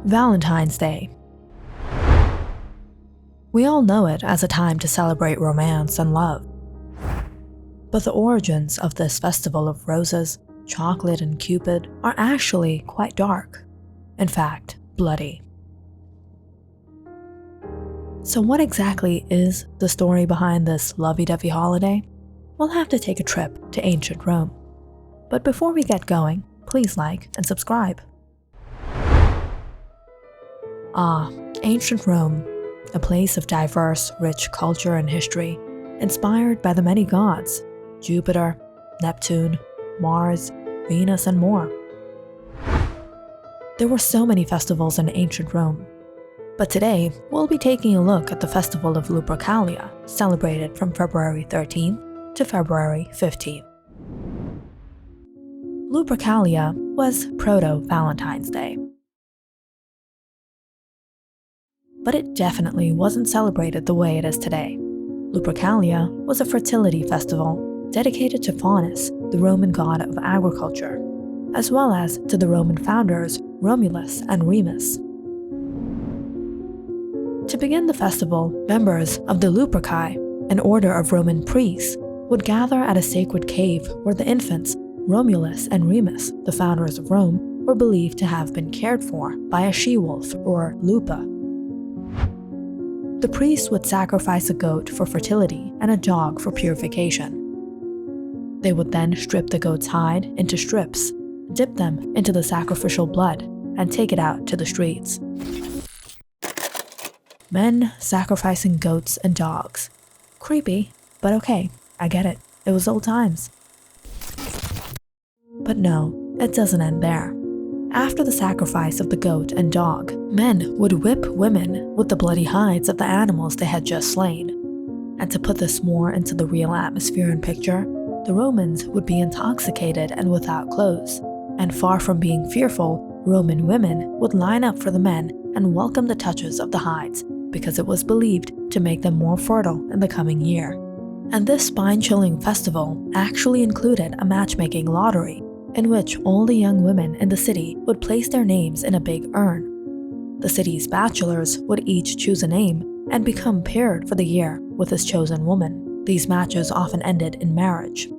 Valentine's Day. We all know it as a time to celebrate romance and love. But the origins of this festival of roses, chocolate, and Cupid are actually quite dark. In fact, bloody. So what exactly is the story behind this lovey-dovey holiday? We'll have to take a trip to ancient Rome. But before we get going, please like and subscribe. Ancient Rome, a place of diverse, rich culture and history, inspired by the many gods, Jupiter, Neptune, Mars, Venus, and more. There were so many festivals in ancient Rome, but today we'll be taking a look at the festival of Lupercalia, celebrated from February 13th to February 15th. Lupercalia was proto-Valentine's Day. But it definitely wasn't celebrated the way it is today. Lupercalia was a fertility festival dedicated to Faunus, the Roman god of agriculture, as well as to the Roman founders Romulus and Remus. To begin the festival, members of the Luperci, an order of Roman priests, would gather at a sacred cave where the infants Romulus and Remus, the founders of Rome, were believed to have been cared for by a she-wolf or lupa. The priests would sacrifice a goat for fertility and a dog for purification. They would then strip the goat's hide into strips, dip them into the sacrificial blood, and take it out to the streets. Men sacrificing goats and dogs. Creepy, but okay, I get it. It was old times. But no, it doesn't end there. After the sacrifice of the goat and dog, men would whip women with the bloody hides of the animals they had just slain. And to put this more into the real atmosphere and picture, the Romans would be intoxicated and without clothes. And far from being fearful, Roman women would line up for the men and welcome the touches of the hides, because it was believed to make them more fertile in the coming year. And this spine-chilling festival actually included a matchmaking lottery, in which all the young women in the city would place their names in a big urn. The city's bachelors would each choose a name and become paired for the year with his chosen woman. These matches often ended in marriage.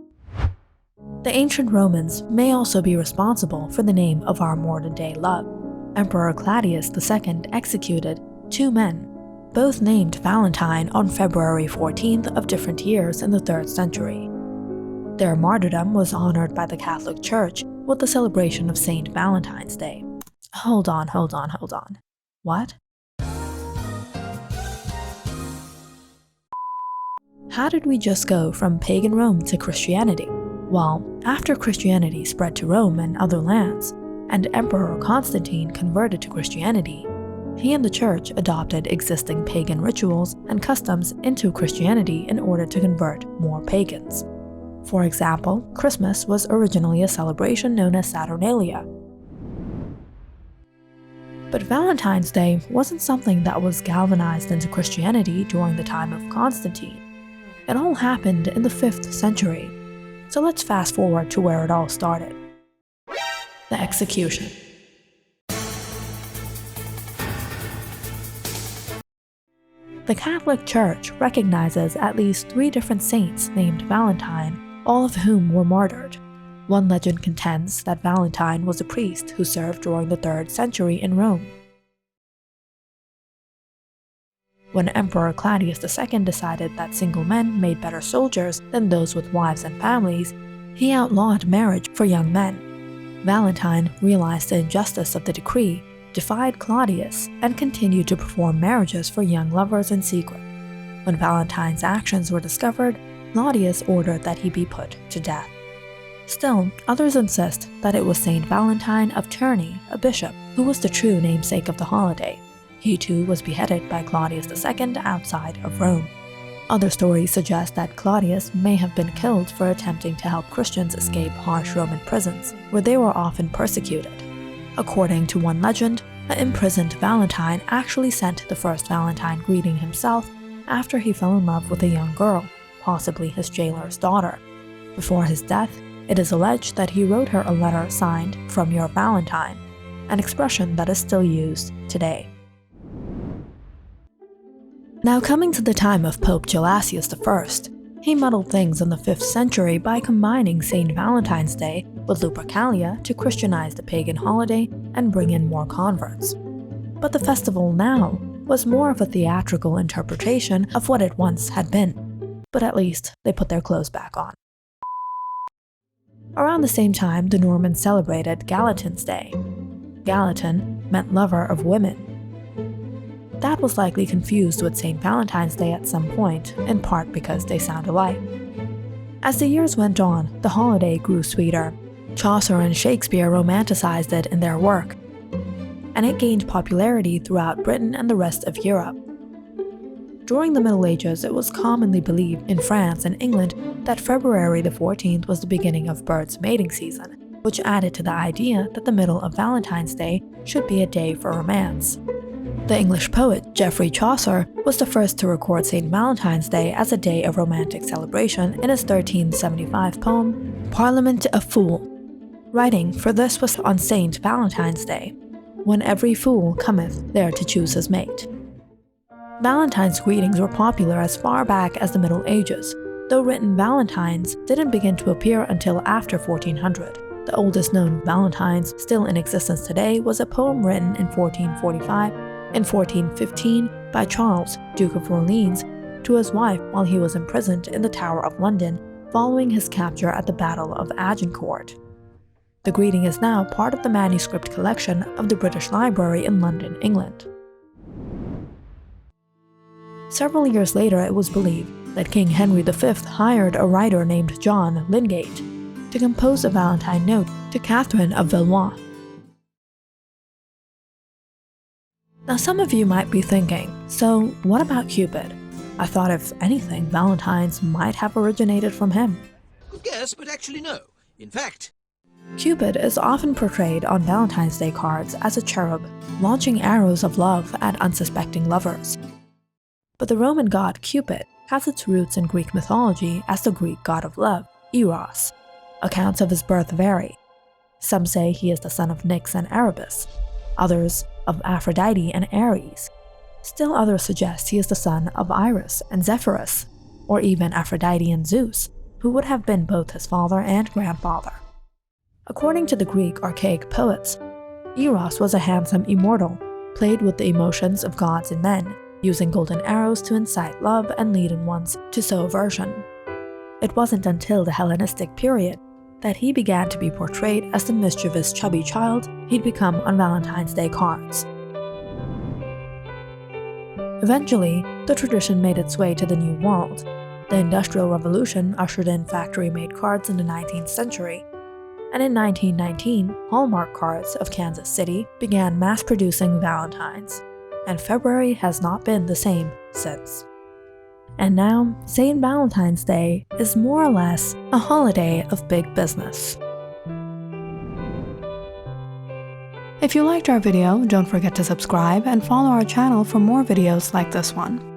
The ancient Romans may also be responsible for the name of our modern-day love. Emperor Claudius II executed 2 men, both named Valentine on February 14th of different years in the 3rd century. Their martyrdom was honored by the Catholic Church with the celebration of Saint Valentine's Day. Hold on. What? How did we just go from pagan Rome to Christianity? Well, after Christianity spread to Rome and other lands, and Emperor Constantine converted to Christianity, he and the Church adopted existing pagan rituals and customs into Christianity in order to convert more pagans. For example, Christmas was originally a celebration known as Saturnalia. But Valentine's Day wasn't something that was galvanized into Christianity during the time of Constantine. It all happened in the 5th century. So let's fast forward to where it all started. The execution. The Catholic Church recognizes at least 3 different saints named Valentine, all of whom were martyred. One legend contends that Valentine was a priest who served during the 3rd century in Rome. When Emperor Claudius II decided that single men made better soldiers than those with wives and families, he outlawed marriage for young men. Valentine realized the injustice of the decree, defied Claudius, and continued to perform marriages for young lovers in secret. When Valentine's actions were discovered, Claudius ordered that he be put to death. Still, others insist that it was Saint Valentine of Terni, a bishop, who was the true namesake of the holiday. He too was beheaded by Claudius II outside of Rome. Other stories suggest that Claudius may have been killed for attempting to help Christians escape harsh Roman prisons, where they were often persecuted. According to one legend, an imprisoned Valentine actually sent the first Valentine greeting himself after he fell in love with a young girl, possibly his jailer's daughter. Before his death, it is alleged that he wrote her a letter signed "From your Valentine," an expression that is still used today. Now coming to the time of Pope Gelasius I, he muddled things in the 5th century by combining St. Valentine's Day with Lupercalia to Christianize the pagan holiday and bring in more converts. But the festival now was more of a theatrical interpretation of what it once had been, but at least they put their clothes back on. Around the same time, the Normans celebrated Galatine's Day. Galatine meant lover of women. That was likely confused with St. Valentine's Day at some point, in part because they sound alike. As the years went on, the holiday grew sweeter. Chaucer and Shakespeare romanticized it in their work, and it gained popularity throughout Britain and the rest of Europe. During the Middle Ages, it was commonly believed in France and England that February the 14th was the beginning of birds' mating season, which added to the idea that the middle of Valentine's Day should be a day for romance. The English poet Geoffrey Chaucer was the first to record St. Valentine's Day as a day of romantic celebration in his 1375 poem, Parliament a Fool. Writing for this was on St. Valentine's Day, when every fool cometh there to choose his mate. Valentine's greetings were popular as far back as the Middle Ages, though written valentines didn't begin to appear until after 1400. The oldest known valentines still in existence today was a poem written in 1445 and 1415 by Charles, Duke of Orleans, to his wife while he was imprisoned in the Tower of London following his capture at the Battle of Agincourt. The greeting is now part of the manuscript collection of the British Library in London, England. Several years later, it was believed that King Henry V hired a writer named John Lingate to compose a Valentine note to Catherine of Valois. Now some of you might be thinking, so what about Cupid? I thought if anything, Valentine's might have originated from him. Good guess, but actually no. In fact, Cupid is often portrayed on Valentine's Day cards as a cherub, launching arrows of love at unsuspecting lovers. But the Roman god Cupid has its roots in Greek mythology as the Greek god of love, Eros. Accounts of his birth vary. Some say he is the son of Nyx and Erebus, others of Aphrodite and Ares. Still others suggest he is the son of Iris and Zephyrus, or even Aphrodite and Zeus, who would have been both his father and grandfather. According to the Greek archaic poets, Eros was a handsome immortal, played with the emotions of gods and men, using golden arrows to incite love and lead in ones to sow aversion. It wasn't until the Hellenistic period that he began to be portrayed as the mischievous chubby child he'd become on Valentine's Day cards. Eventually, the tradition made its way to the New World. The Industrial Revolution ushered in factory-made cards in the 19th century, and in 1919, Hallmark Cards of Kansas City began mass-producing Valentines, and February has not been the same since. And now, St. Valentine's Day is more or less a holiday of big business. If you liked our video, don't forget to subscribe and follow our channel for more videos like this one.